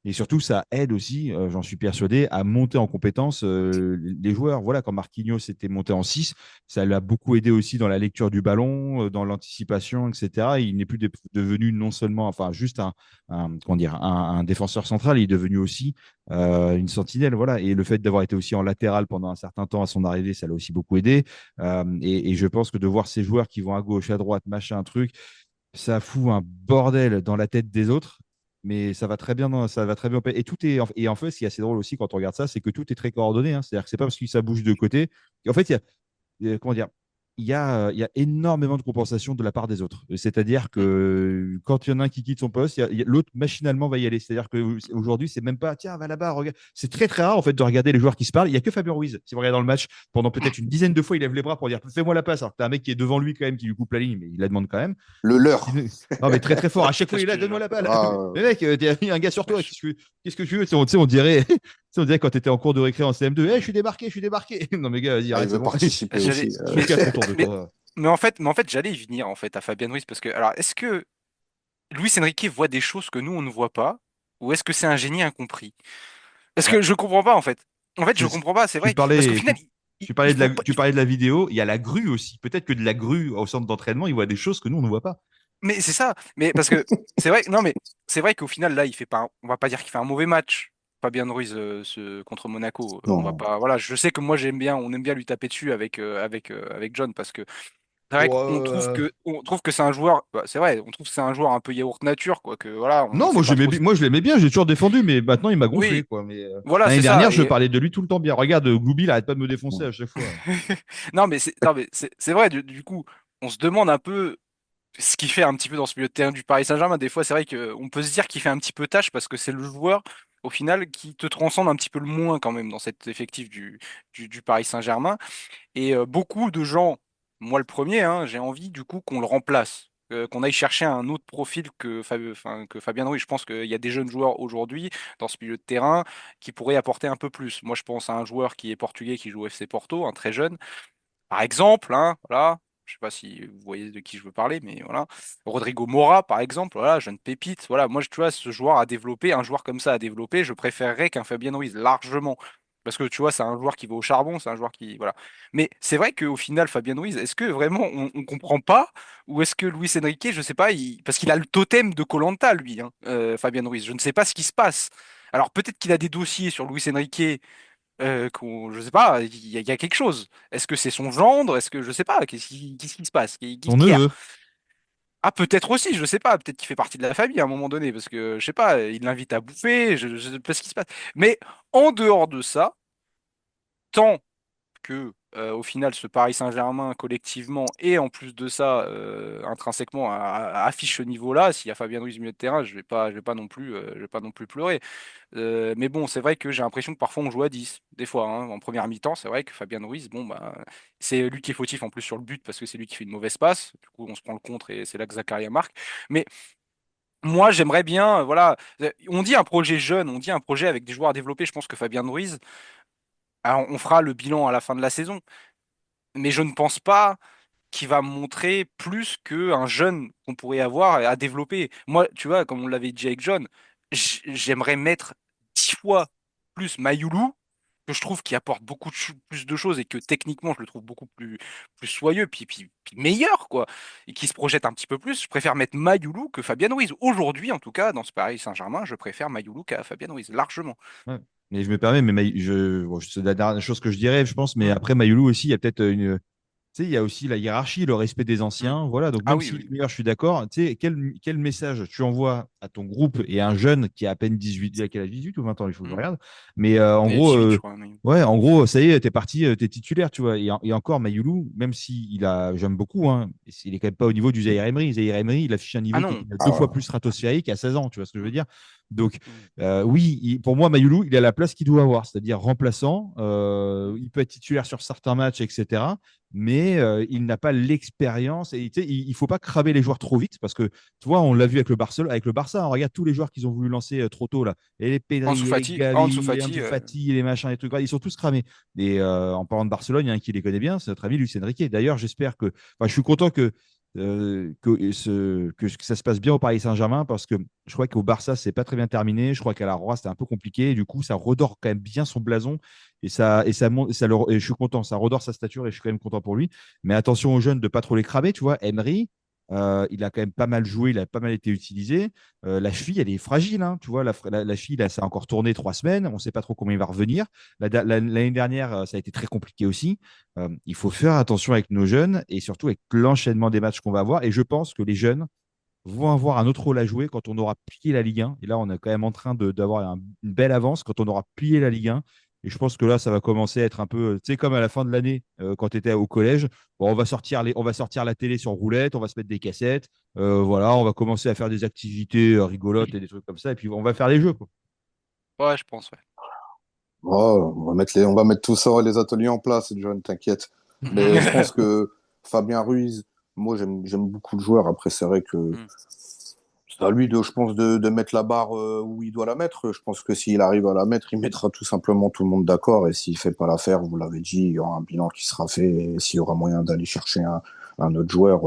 Et surtout, ça aide aussi, j'en suis persuadé, à monter en compétence les joueurs. Voilà, quand Marquinhos s'était monté en 6, ça l'a beaucoup aidé aussi dans la lecture du ballon, dans l'anticipation, etc. Il n'est plus devenu non seulement, enfin, juste comment dire, un défenseur central, il est devenu aussi une sentinelle. Voilà. Et le fait d'avoir été aussi en latéral pendant un certain temps à son arrivée, ça l'a aussi beaucoup aidé. Et je pense que de voir ces joueurs qui vont à gauche, à droite, machin, un truc, ça fout un bordel dans la tête des autres, mais ça va très bien, ça va très bien. Et tout est, et en fait, ce qui est assez drôle aussi quand on regarde ça, c'est que tout est très coordonné. Hein. C'est-à-dire que c'est pas parce que ça bouge de côté. Et en fait, comment dire, il y a énormément de compensation de la part des autres. C'est-à-dire Mm. que quand il y en a un qui quitte son poste, l'autre machinalement va y aller. C'est-à-dire qu'aujourd'hui, c'est même pas, tiens, va là-bas, regarde. C'est très très rare en fait de regarder les joueurs qui se parlent. Il n'y a que Fabien Ruiz. Si vous regardez dans le match, pendant peut-être une dizaine de fois, il lève les bras pour dire fais-moi la passe. Alors que t'as un mec qui est devant lui quand même, qui lui coupe la ligne, mais il la demande quand même. Le leur. Non, mais très très fort. À chaque fois, il Je est te là, jure. donne-moi la balle. Ah, Mais mec, t'as mis un gars sur Ouais, toi. Qu'est-ce que tu veux? Tu sais, on dirait. sais, on dirait quand tu étais en cours de récré en CM2, je suis débarqué, je suis débarqué. Non, mais gars, vas-y, Ah, il arrête, c'est veut bon. participer J'allais, aussi. mais, Chacun son tour de mais, toi. mais en fait, j'allais y venir en fait à Fabian Ruiz parce que, alors, est-ce que Luis Enrique voit des choses que nous on ne voit pas, ou est-ce que c'est un génie incompris? Parce Bah, que je comprends pas en fait. En fait, je c'est- comprends pas. C'est tu vrai parce qu'au parlais, final, tu parlais faut pas. tu parlais de la vidéo, il y a la grue aussi. Peut-être que de la grue au centre d'entraînement, il voit des choses que nous, on ne voit pas. Mais c'est ça. Mais parce que c'est vrai. Non, mais c'est vrai qu'au final là, il fait pas. On va pas dire qu'il fait un mauvais match. Fabian Ruiz contre Monaco. On va Non. pas. Voilà. Je sais que moi j'aime bien. On aime bien lui taper dessus avec John parce que c'est vrai qu'on trouve Ouais. que c'est un joueur. Bah, c'est vrai. On trouve que c'est un joueur un peu yaourt nature quoi. Que voilà, on Non, sait pas trop. moi je l'aimais bien, j'ai toujours défendu, mais maintenant il m'a gonflé, Oui. quoi. Mais Voilà, l'année c'est ça. dernière, je parlais de lui tout le temps bien. Regarde, Gloubi, il arrête pas de me défoncer à chaque fois. Non, mais c'est vrai, du coup, on se demande un peu ce qu'il fait un petit peu dans ce milieu de terrain du Paris Saint-Germain. Des fois, c'est vrai qu'on peut se dire qu'il fait un petit peu tâche parce que c'est le joueur, au final, qui te transcende un petit peu le moins quand même dans cet effectif du Paris Saint-Germain. Et beaucoup de gens, moi le premier, hein, j'ai envie du coup qu'on le remplace. Qu'on aille chercher un autre profil que Fabien Ruiz. Je pense qu'il y a des jeunes joueurs aujourd'hui dans ce milieu de terrain qui pourraient apporter un peu plus. Moi, je pense à un joueur qui est portugais qui joue au FC Porto, un très jeune, par exemple, hein, voilà. Je sais pas si vous voyez de qui je veux parler, mais voilà. Rodrigo Mora, par exemple, voilà, jeune pépite. Voilà, moi, tu vois, ce joueur à développer, un joueur comme ça à développer, je préférerais qu'un Fabien Ruiz, largement. Parce que tu vois, c'est un joueur qui va au charbon, c'est un joueur qui. Voilà. Mais c'est vrai qu'au final, Fabien Ruiz, est-ce que vraiment on comprend pas? Ou est-ce que Luis Enrique, je sais pas, parce qu'il a le totem de koh lui, hein, Fabien Ruiz. Je ne sais pas ce qui se passe. Alors peut-être qu'il a des dossiers sur Luis Enrique je sais pas, il y a quelque chose. Est-ce que c'est son gendre? Est-ce que je sais pas, qu'est-ce qui se passe? Qui, Son qui a? neveu. Ah, peut-être aussi, je sais pas, peut-être qu'il fait partie de la famille à un moment donné, parce que je sais pas, il l'invite à bouffer, je sais pas ce qui se passe. Mais en dehors de ça, tant que au final ce Paris Saint-Germain collectivement et en plus de ça intrinsèquement affiche ce niveau-là, s'il y a Fabien Ruiz milieu de terrain, je vais pas non plus pleurer. Mais bon, c'est vrai que j'ai l'impression que parfois on joue à 10 des fois, hein. En première mi-temps, c'est vrai que Fabien Ruiz, bon, bah, c'est lui qui est fautif en plus sur le but parce que c'est lui qui fait une mauvaise passe. Du coup, on se prend le contre et c'est là que Zakaria marque. Mais moi, j'aimerais bien, voilà, on dit un projet jeune, on dit un projet avec des joueurs à développer. Je pense que Fabien Ruiz, alors, on fera le bilan à la fin de la saison, mais je ne pense pas qui va montrer plus qu'un jeune qu'on pourrait avoir à développer. Moi, tu vois, comme on l'avait dit avec John, j'aimerais mettre 10 fois plus Mayoulou, que je trouve qu'il apporte beaucoup plus de choses et que techniquement, je le trouve beaucoup plus soyeux, puis meilleur, quoi, et qui se projette un petit peu plus. Je préfère mettre Mayoulou que Fabien Ruiz. Aujourd'hui, en tout cas, dans ce Paris Saint-Germain, je préfère Mayoulou qu'à Fabien Ruiz, largement. Ouais. Mais je me permets, mais bon, c'est la dernière chose que je dirais, je pense, mais Mm, après Mayoulou aussi, il y a peut-être une. Tu sais, il y a aussi la hiérarchie, le respect des mm. anciens. Voilà, donc Ah même oui, s'il oui. est meilleur, je suis d'accord. Tu sais, quel message tu envoies à ton groupe et à un jeune qui a à peine 18, il a quel âge, 18 ou 20 ans, il faut que je Mm. regarde. Mais en Et gros, 18, je crois. Mais... ouais, en gros, ça y est, t'es parti, t'es titulaire, tu vois. Et encore, Mayoulou, même si j'aime beaucoup, hein, il est quand même pas au niveau du Zaïre Emery. Zaïre Emery, il affiche un Ah niveau qui non. était deux fois plus Ah, stratosphérique à 16 ans, tu vois ce que je veux Mm, dire. Donc, mm. oui, pour moi, Mayoulou, il a la place qu'il doit avoir, c'est-à-dire remplaçant. Mm. Il peut être titulaire sur certains matchs, etc. Mais il n'a pas l'expérience. Et tu sais, il ne faut pas cramer les joueurs trop vite parce que, tu vois, on l'a vu avec le Barcelone, avec le Barça. On regarde tous les joueurs qu'ils ont voulu lancer trop tôt, là. Et les Ansu Pedri, et les Fati, Ansu Gavi, les Fati, Ansu Fati, et les machins, les trucs. Ils sont tous cramés. Et en parlant de Barcelone, il y en a un qui les connaît bien, c'est notre ami Luis Enrique. D'ailleurs, j'espère que. Enfin, je suis content que ça se passe bien au Paris Saint-Germain parce que je crois qu'au Barça, c'est pas très bien terminé. Je crois qu'à la Roi, c'était un peu compliqué. Et du coup, ça redore quand même bien son blason et je suis content. Ça redore sa stature et je suis quand même content pour lui. Mais attention aux jeunes de pas trop les cramer. Tu vois, Emery, il a quand même pas mal joué, il a pas mal été utilisé. La cheville, elle est fragile. Hein, tu vois, la cheville, là, ça a encore tourné 3 semaines. On ne sait pas trop comment il va revenir. L'année dernière, ça a été très compliqué aussi. Il faut faire attention avec nos jeunes et surtout avec l'enchaînement des matchs qu'on va avoir. Et je pense que les jeunes vont avoir un autre rôle à jouer quand on aura plié la Ligue 1. Et là, on est quand même en train d'avoir une belle avance quand on aura plié la Ligue 1. Et je pense que là, ça va commencer à être un peu, tu sais, comme à la fin de l'année, quand tu étais au collège. Bon, on va sortir la télé sur roulette, on va se mettre des cassettes. Voilà, on va commencer à faire des activités rigolotes et des trucs comme ça. Et puis, on va faire les jeux, quoi. Ouais, je pense, ouais. oh, on va mettre tout ça, les ateliers en place, John, t'inquiète. Mais je pense que Fabien Ruiz, moi j'aime beaucoup le joueur. Après, c'est vrai que Mm. C'est à lui, je pense, de mettre la barre où il doit la mettre. Je pense que s'il arrive à la mettre, il mettra tout simplement tout le monde d'accord. Et s'il fait pas l'affaire, vous l'avez dit, il y aura un bilan qui sera fait. Et s'il y aura moyen d'aller chercher un autre joueur,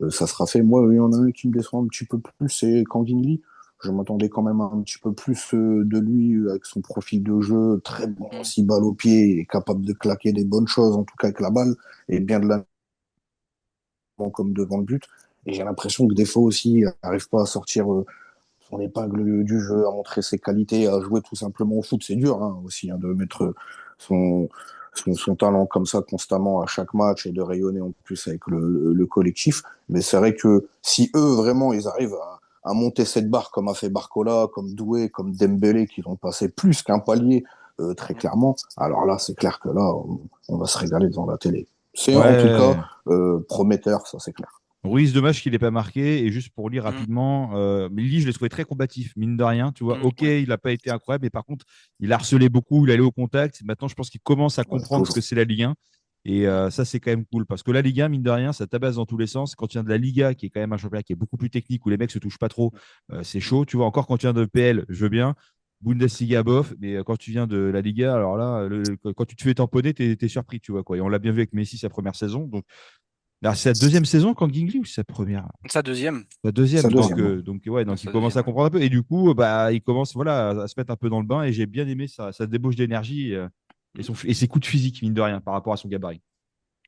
ça sera fait. Moi, il y en a un qui me déçoit un petit peu plus, c'est Kang Lee. Je m'attendais quand même à un petit peu plus de lui avec son profil de jeu, très bon, Mm. 6 balles au pied, et capable de claquer des bonnes choses, en tout cas avec la balle, et bien de la comme devant le but. Et j'ai l'impression que des fois aussi, il n'arrive pas à sortir son épingle du jeu, à montrer ses qualités, à jouer tout simplement au foot. C'est dur hein, aussi hein, de mettre son, son talent comme ça constamment à chaque match et de rayonner en plus avec le collectif. Mais c'est vrai que si eux, vraiment, ils arrivent à monter cette barre comme a fait Barcola, comme Doué, comme Dembélé, qui ont passé plus qu'un palier, très Mm. clairement, alors là, c'est clair que là, on va se régaler devant la télé. C'est en tout cas Ouais. prometteur, ça c'est clair. Ruiz, dommage qu'il n'ait pas marqué. Et juste pour lire Mm. rapidement, mais Lee, je l'ai trouvé très combatif, mine de rien. Tu vois, Mm. ok, Ouais. il n'a pas été incroyable, mais par contre, il a harcelé beaucoup, il allait au contact. Maintenant, je pense qu'il commence à Ouais, comprendre ce toujours. que c'est la Ligue 1. Et Mm. ça, c'est quand même cool. Parce que la Ligue 1, mine de rien, ça tabasse dans tous les sens. Quand tu viens de la Liga, qui est quand même un championnat qui est beaucoup plus technique, où les mecs se touchent pas trop, c'est chaud. Tu vois, encore quand tu viens de PL, je veux bien. Bundesliga, bof. Mais quand tu viens de la Liga, alors là, quand tu te fais tamponner, t'es surpris, tu vois, quoi. Et on l'a bien vu avec Messi, sa première saison. Donc, alors, c'est sa deuxième saison quand Gingli ou c'est sa première? Sa deuxième. La Sa deuxième, donc, deuxième. Ouais. ouais, Ouais, donc il sa commence deuxième, à ouais. comprendre un peu. Et du coup, bah, il commence voilà, à se mettre un peu dans le bain. Et j'ai bien aimé sa débauche d'énergie et ses coups de physique, mine de rien, par rapport à son gabarit.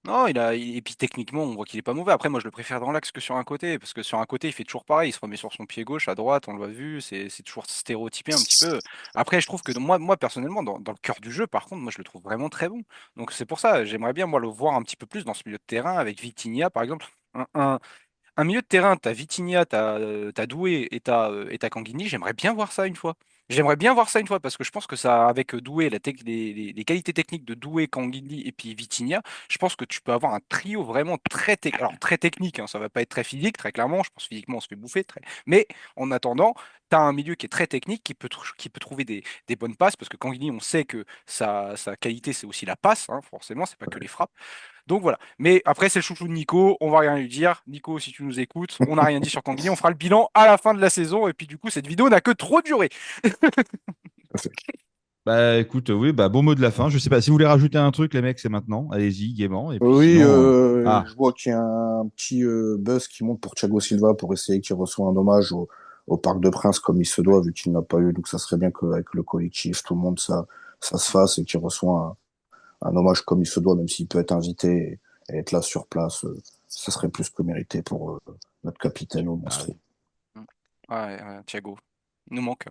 Non, et puis techniquement, on voit qu'il est pas mauvais. Après, moi, je le préfère dans l'axe que sur un côté, parce que sur un côté, il fait toujours pareil. Il se remet sur son pied gauche, à droite, on l'a vu. C'est toujours stéréotypé un petit peu. Après, je trouve que moi personnellement, dans le cœur du jeu, par contre, moi, je le trouve vraiment très bon. Donc c'est pour ça, j'aimerais bien moi le voir un petit peu plus dans ce milieu de terrain avec Vitinha, par exemple. Un milieu de terrain, t'as Vitinha, t'as Doué et t'as Kanghini, j'aimerais bien voir ça une fois. J'aimerais bien voir ça une fois parce que je pense que ça, avec Doué, les qualités techniques de Doué, Kanghini et puis Vitinha, je pense que tu peux avoir un trio vraiment alors très technique, hein, ça va pas être très physique, très clairement, je pense physiquement on se fait bouffer, mais en attendant, t'as un milieu qui est très technique, qui peut trouver des bonnes passes parce que Kanghini, on sait que sa qualité c'est aussi la passe, hein, forcément, c'est pas que les frappes. Donc voilà. Mais après, c'est le chouchou de Nico. On va rien lui dire. Nico, si tu nous écoutes, on n'a rien dit sur Kanguini. On fera le bilan à la fin de la saison. Et puis du coup, cette vidéo n'a que trop duré. Bah écoute, oui, bah bon mot de la fin. Je sais pas si vous voulez rajouter un truc, les mecs, c'est maintenant. Allez-y, gaiement. Et puis Oui, sinon, ah, je vois qu'il y a un petit buzz qui monte pour Thiago Silva pour essayer qu'il reçoive un hommage au Parc de Princes comme il se doit, vu qu'il n'a pas eu. Donc ça serait bien qu'avec le collectif, tout le monde, ça se fasse et qu'il reçoive un hommage comme il se doit, même s'il peut être invité et être là sur place. Ça serait plus que mérité pour notre capitaine au bah, monstre. Ouais, ouais, Thiago. Il nous manque.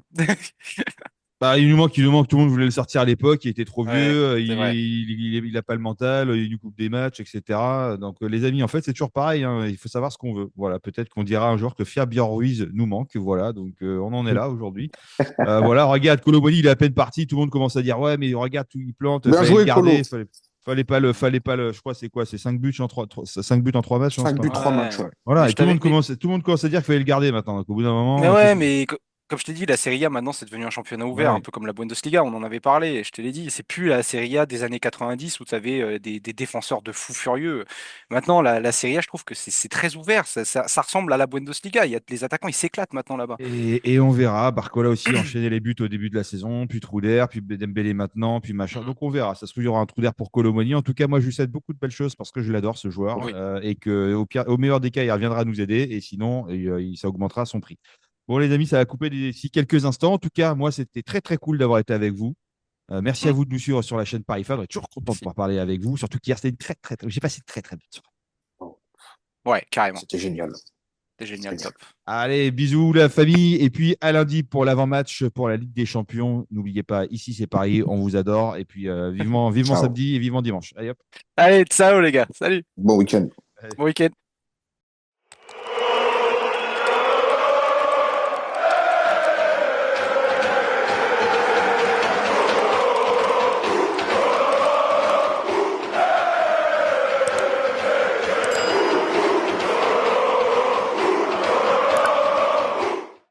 bah, il nous manque, tout le monde voulait le sortir à l'époque, il était trop vieux, Ouais, c'est vrai. il a pas le mental, il nous coupe des matchs, etc. Donc les amis, en fait, c'est toujours pareil, hein, il faut savoir ce qu'on veut. Voilà, peut-être qu'on dira un jour que Fabien Ruiz nous manque, voilà, donc on en est là aujourd'hui. Voilà, regarde, Colomboigny, il est à peine parti, tout le monde commence à dire ouais, mais regarde, tout il plante, Bien fallait le joué, Colo. garder, fallait pas le, je crois c'est quoi, c'est 5 buts en 5 buts en 3 matchs, non, c'est 5 pas un buts, truc. 3 matchs, Ouais. ouais. Mais Voilà, et je t'avais. Mais tout le monde commence à dire qu'il fallait le garder maintenant. Donc, au bout d'un Mais moment, ouais, comme je t'ai dit, la Serie A maintenant c'est devenu un championnat ouvert, un ouais. peu comme la Bundesliga, on en avait parlé, et je te l'ai dit, c'est plus la Serie A des années 90 où tu avais des défenseurs de fous furieux. Maintenant, la Serie A, je trouve que c'est très ouvert, ça ressemble à la Bundesliga, les attaquants ils s'éclatent maintenant là-bas. Et on verra. Barcola aussi enchaîner les buts au début de la saison, puis trou d'air, puis Dembélé maintenant, puis machin. Mhm. Donc on verra. Ça se trouve, il y aura un trou d'air pour Colomoni. En tout cas, moi, je lui souhaite beaucoup de belles choses parce que je l'adore, ce joueur. Oui. Et que au meilleur des cas, il reviendra nous aider. Et sinon, ça augmentera son prix. Bon, les amis, ça va couper d'ici quelques instants. En tout cas, moi, c'était très, très cool d'avoir été avec vous. Merci à Mhm. vous de nous suivre sur la chaîne Paris Fan. On est toujours content de Merci. pouvoir parler avec vous. Surtout qu'hier, c'était une j'ai passé une très, très bonne soirée. Ouais, carrément. C'était génial. C'est génial, Génial. top. Allez, bisous la famille. Et puis à lundi pour l'avant-match pour la Ligue des Champions. N'oubliez pas, ici c'est Paris, on vous adore. Et puis vivement Ciao. samedi et vivement dimanche. Allez hop. Allez, ciao les gars, salut, Bon week-end. bon week-end.